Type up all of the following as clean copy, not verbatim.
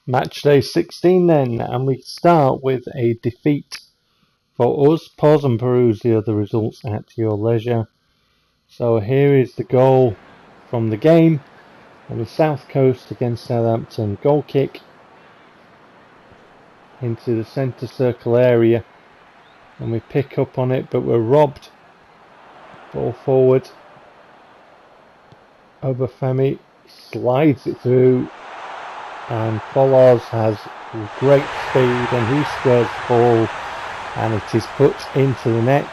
Match day 16 then, and we start with a defeat for us. Pause and peruse the other results at your leisure. So here is the goal from the game on the South Coast against Southampton. Goal kick into the centre circle area, and we pick up on it, but we're robbed. Ball forward. Obafemi slides it through, and Follows has great speed, and he squares the ball, and it is put into the net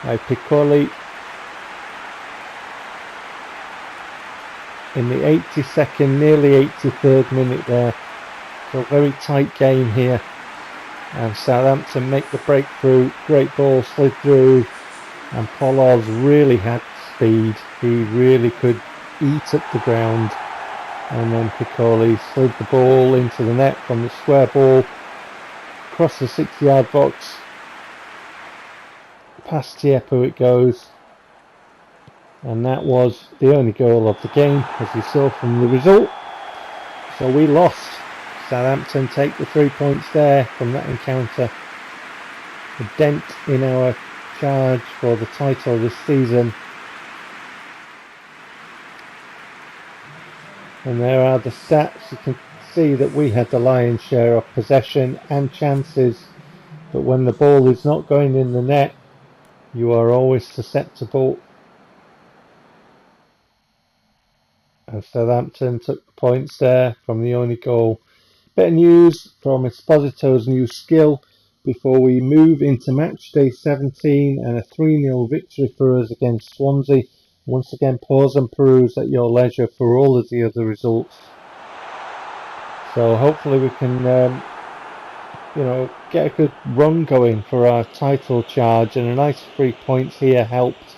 by Piccoli in the 82nd, nearly 83rd minute there. So a very tight game here, and Southampton make the breakthrough. Great ball slid through, and Follows really had speed. He really could eat up the ground, and then Piccoli slid the ball into the net from the square ball across the 6-yard box. Past Tiepo it goes, and that was the only goal of the game, as you saw from the result. So we lost. Southampton take the 3 points there from that encounter. A dent in our charge for the title this season. And there are the stats. You can see that we had the lion's share of possession and chances, but when the ball is not going in the net, you are always susceptible. And Southampton took the points there from the only goal. Bit of news from Esposito's new skill before we move into match day 17, and a 3-0 victory for us against Swansea. Once again, pause and peruse at your leisure for all of the other results. So hopefully we can, get a good run going for our title charge, and a nice 3 points here helped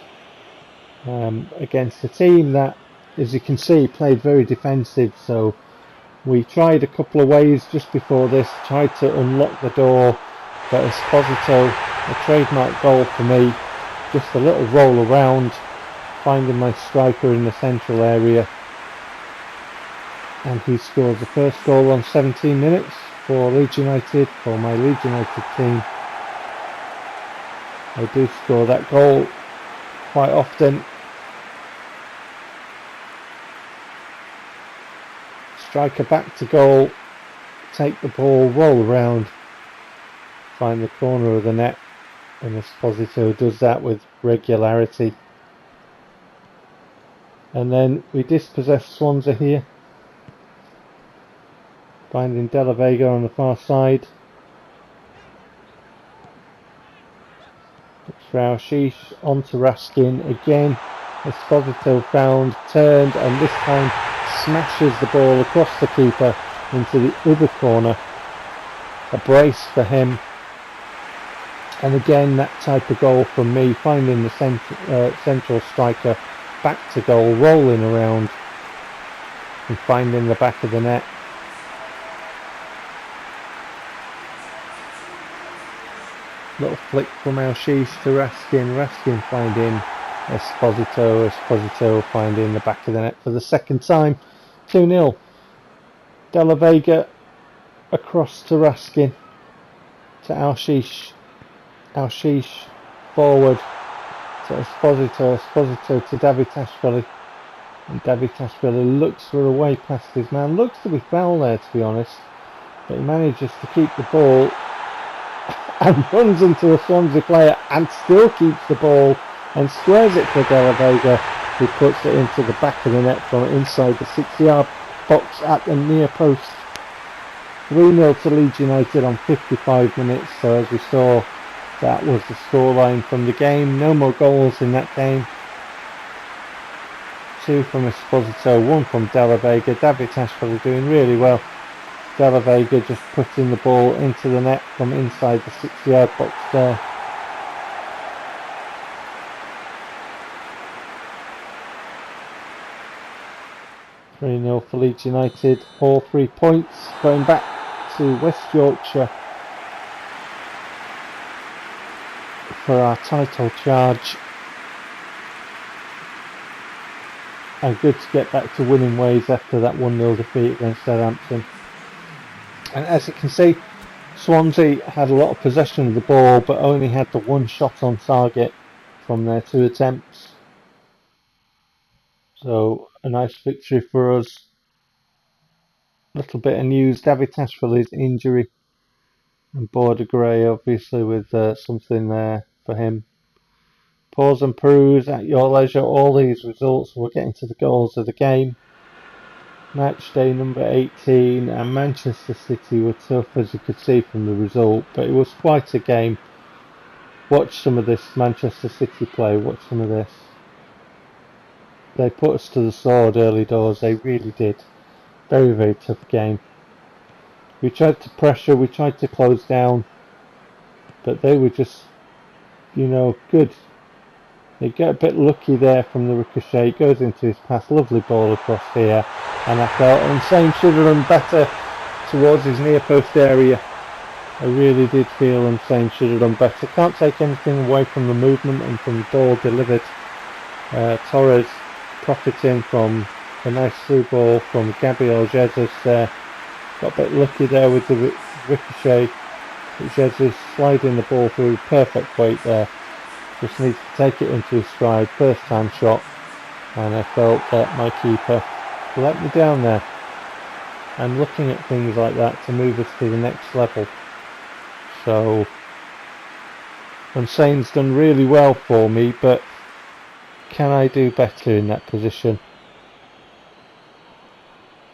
against a team that, as you can see, played very defensive. So we tried a couple of ways just before this, tried to unlock the door, but Esposito, a trademark goal for me, just a little roll around, finding my striker in the central area, and he scores the first goal on 17 minutes for Leeds United, for my Leeds United team. I do score that goal quite often. Striker back to goal, take the ball, roll around, find the corner of the net, and Esposito does that with regularity. And then we dispossess Swansea here, finding De La Vega on the far side. It's Raushish onto Raskin again. Esposito found, turned, and this time smashes the ball across the keeper into the other corner. A brace for him. And again, that type of goal from me, finding the central striker back to goal, rolling around and finding the back of the net. Little flick from Alshish to Raskin finding Esposito finding the back of the net for the second time. 2-0. De La Vega across to Raskin, to Alshish forward to Esposito to Davitashvili, and Davitashvili looks for a way past his man, looks to be foul there to be honest, but he manages to keep the ball and runs into a Swansea player and still keeps the ball and squares it for De La Vega, who puts it into the back of the net from inside the 6-yard box at the near post. 3-0 to Leeds United on 55 minutes, so as we saw, that was the scoreline from the game. No more goals in that game. 2 from Esposito, 1 from De La Vega. Davitashvili doing really well. De La Vega just putting the ball into the net from inside the 6-yard box there. (3-0) for Leeds United. All 3 points going back to West Yorkshire for our title charge. and good to get back to winning ways after that 1-0 defeat against Southampton. And as you can see, Swansea had a lot of possession of the ball, but only had the one shot on target from their 2 attempts. So a nice victory for us. Little bit of news: David Tashford's injury, and Border Grey obviously with something there for him. Pause and peruse at your leisure all these results. We'll get into the goals of the game. Match day number 18, and Manchester City were tough, as you could see from the result, but it was quite a game. Watch some of this Manchester City play, watch some of this. They put us to the sword early doors, they really did. Very, very tough game. We tried to pressure, we tried to close down, but they were just, good. They get a bit lucky there from the ricochet, goes into his pass, lovely ball across here, and I felt Insane should have done better towards his near post area. I really did feel Insane should have done better. Can't take anything away from the movement and from the ball delivered. Torres profiting from a nice through ball from Gabriel Jesus there. Got a bit lucky there with the ricochet. Jesus sliding the ball through, perfect weight there. Just needs to take it into his stride, first time shot, and I felt that my keeper let me down there. I'm looking at things like that to move us to the next level. So Insane's done really well for me, but can I do better in that position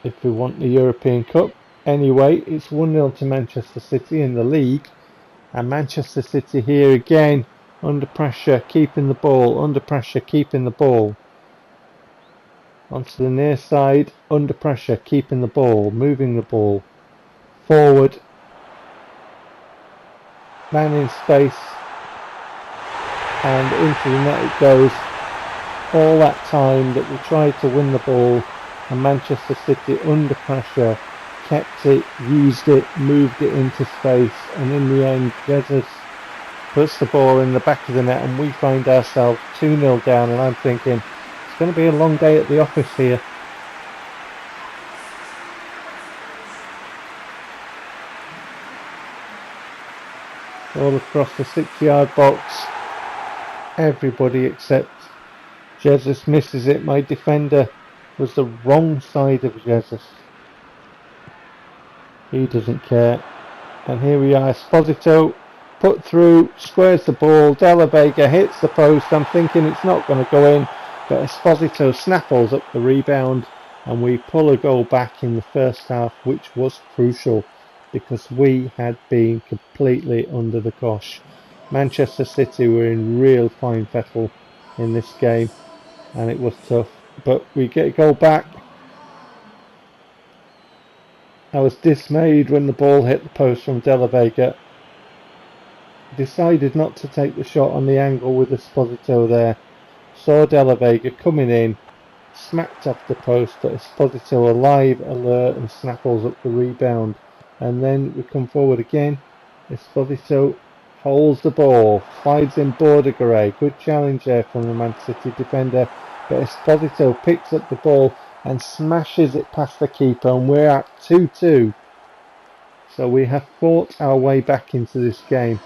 if we want the European Cup? Anyway, it's 1-0 to Manchester City in the league, and Manchester City here again under pressure, keeping the ball, under pressure, keeping the ball. Onto the near side, under pressure, keeping the ball, moving the ball. Forward. Man in space. And into the net it goes. All that time that we tried to win the ball, and Manchester City under pressure kept it, used it, moved it into space, and in the end Jesus puts the ball in the back of the net and we find ourselves 2-0 down, and I'm thinking it's going to be a long day at the office here. All across the 6-yard box, everybody except Jesus misses it. My defender was the wrong side of Jesus. He doesn't care. And here we are, Esposito put through, squares the ball, De La Vega hits the post. I'm thinking it's not going to go in, but Esposito snaffles up the rebound and we pull a goal back in the first half, which was crucial because we had been completely under the cosh. Manchester City were in real fine fettle in this game and it was tough, but we get a goal back. I was dismayed when the ball hit the post from De La Vega. Decided not to take the shot on the angle with Esposito there. Saw De La Vega coming in, smacked off the post, but Esposito alive, alert, and snaffles up the rebound. And then we come forward again. Esposito holds the ball, slides in Border Grey. Good challenge there from the Man City defender, but Esposito picks up the ball and smashes it past the keeper, and we're at 2-2. So we have fought our way back into this game.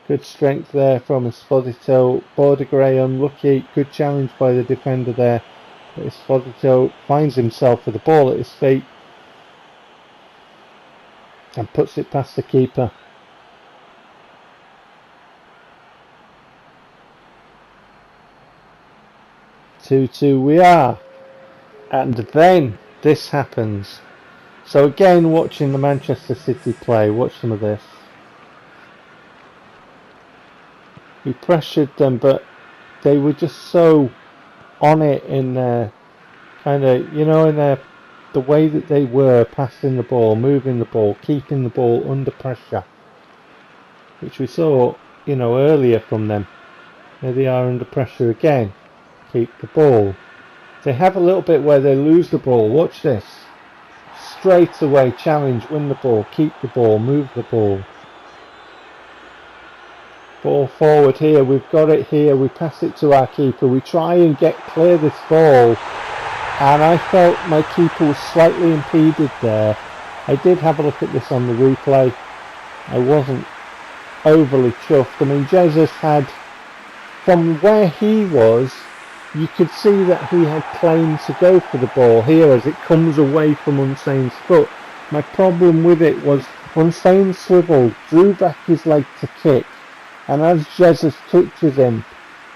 Good strength there from Esposito. Border Grey unlucky. Good challenge by the defender there. But Esposito finds himself with the ball at his feet and puts it past the keeper. (2-2) we are. And then this happens. So again, watching the Manchester City play, watch some of this. We pressured them, but they were just so on it in their kind of, in the way that they were passing the ball, moving the ball, keeping the ball under pressure, which we saw, earlier from them. Here they are under pressure again. Keep the ball. They have a little bit where they lose the ball. Watch this. Straight away challenge, win the ball, keep the ball, move the ball. Ball forward here, we've got it here, we pass it to our keeper, we try and clear this ball, and I felt my keeper was slightly impeded there. I did have a look at this on the replay. I wasn't overly chuffed. I mean, Jesus had, from where he was, you could see that he had claimed to go for the ball here as it comes away from Unsain's foot. My problem with it was Unsain swiveled, drew back his leg to kick, and as Jesus touches him,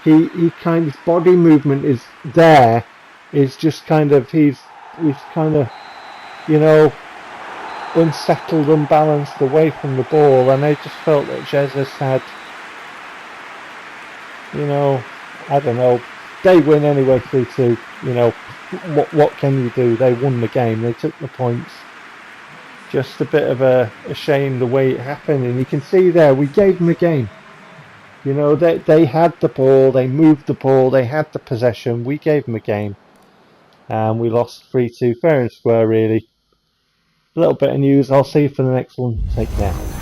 he kind of, his body movement is there, is just kind of, he's kind of, you know, unsettled, unbalanced away from the ball, and I just felt that Jesus had, you know, I don't know, they win anyway 3-2, you know, what can you do? They won the game, they took the points. Just a bit of a shame the way it happened, and you can see there, we gave them the game. You know, they had the ball, they moved the ball, they had the possession, we gave them a game. And we lost 3-2, fair and square really. A little bit of news, I'll see you for the next one, take care.